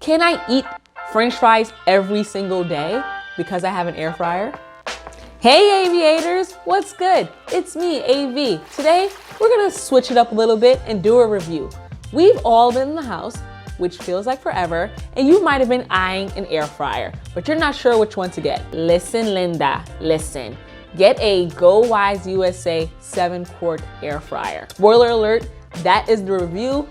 Can I eat French fries every single day because I have an air fryer? Hey aviators, what's good? It's me, AV. Today, we're gonna switch it up a little bit and do a review. We've all been in the house, which feels like forever, and you might have been eyeing an air fryer, but you're not sure which one to get. Listen, Linda, listen. Get a GoWise USA 7-quart air fryer. Spoiler alert, that is the review.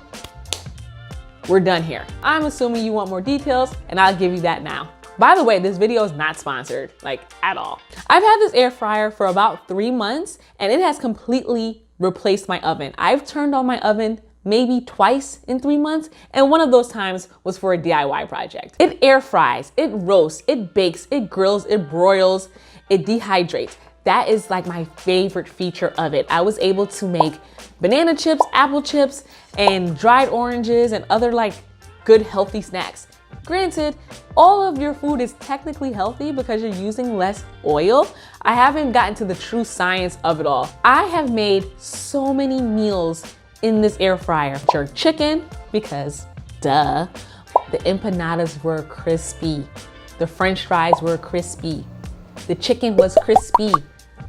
We're done here. I'm assuming you want more details, and I'll give you that now. By the way, this video is not sponsored, like at all. I've had this air fryer for about 3 months, and it has completely replaced my oven. I've turned on my oven maybe twice in 3 months, and one of those times was for a DIY project. It air fries, it roasts, it bakes, it grills, it broils, it dehydrates. That is like my favorite feature of it. I was able to make banana chips, apple chips, and dried oranges and other like good healthy snacks. Granted, all of your food is technically healthy because you're using less oil. I haven't gotten to the true science of it all. I have made so many meals in this air fryer. Jerk chicken, because duh. The empanadas were crispy. The French fries were crispy. The chicken was crispy.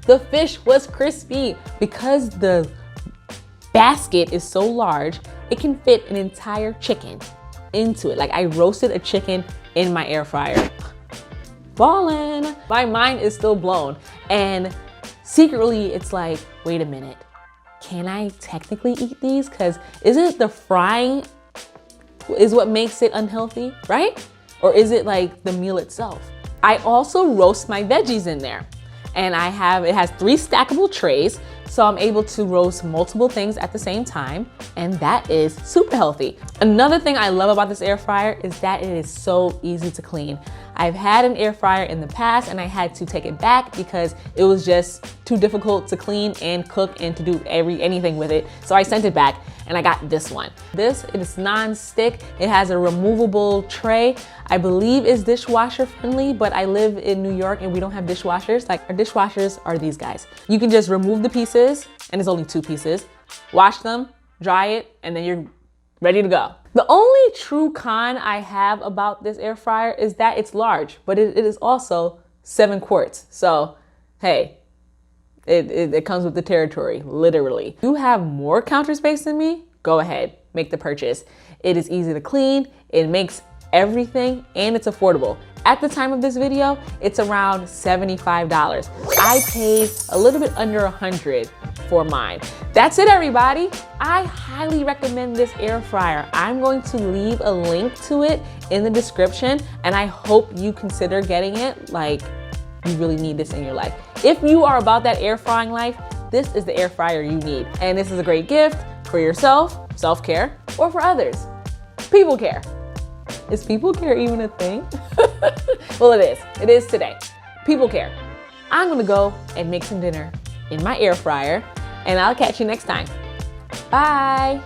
The fish was crispy. Because the basket is so large, it can fit an entire chicken into it. Like I roasted a chicken in my air fryer. Ballin'. My mind is still blown. And secretly it's like, wait a minute. Can I technically eat these? Because isn't the frying is what makes it unhealthy, right? Or is it like the meal itself? I also roast my veggies in there. And it has 3 stackable trays, so I'm able to roast multiple things at the same time, and that is super healthy. Another thing I love about this air fryer is that it is so easy to clean. I've had an air fryer in the past and I had to take it back because it was just too difficult to clean and cook and to do anything with it. So I sent it back and I got this one. It is non-stick. It has a removable tray. I believe it's dishwasher friendly, but I live in New York and we don't have dishwashers. Like our dishwashers are these guys. You can just remove the pieces, and it's only 2 pieces, wash them, dry it, and then you're ready to go. The only true con I have about this air fryer is that it's large, but it is also 7 quarts. So, hey, it comes with the territory, literally. If you have more counter space than me, go ahead, make the purchase. It is easy to clean, it makes everything, and it's affordable. At the time of this video, it's around $75. I paid a little bit under $100 for mine. That's it, everybody. I highly recommend this air fryer. I'm going to leave a link to it in the description, and I hope you consider getting it. Like, you really need this in your life. If you are about that air frying life, this is the air fryer you need. And this is a great gift for yourself, self-care, or for others. People care. Is people care even a thing? Well, it is. It is today. People care. I'm gonna go and make some dinner in my air fryer, and I'll catch you next time. Bye.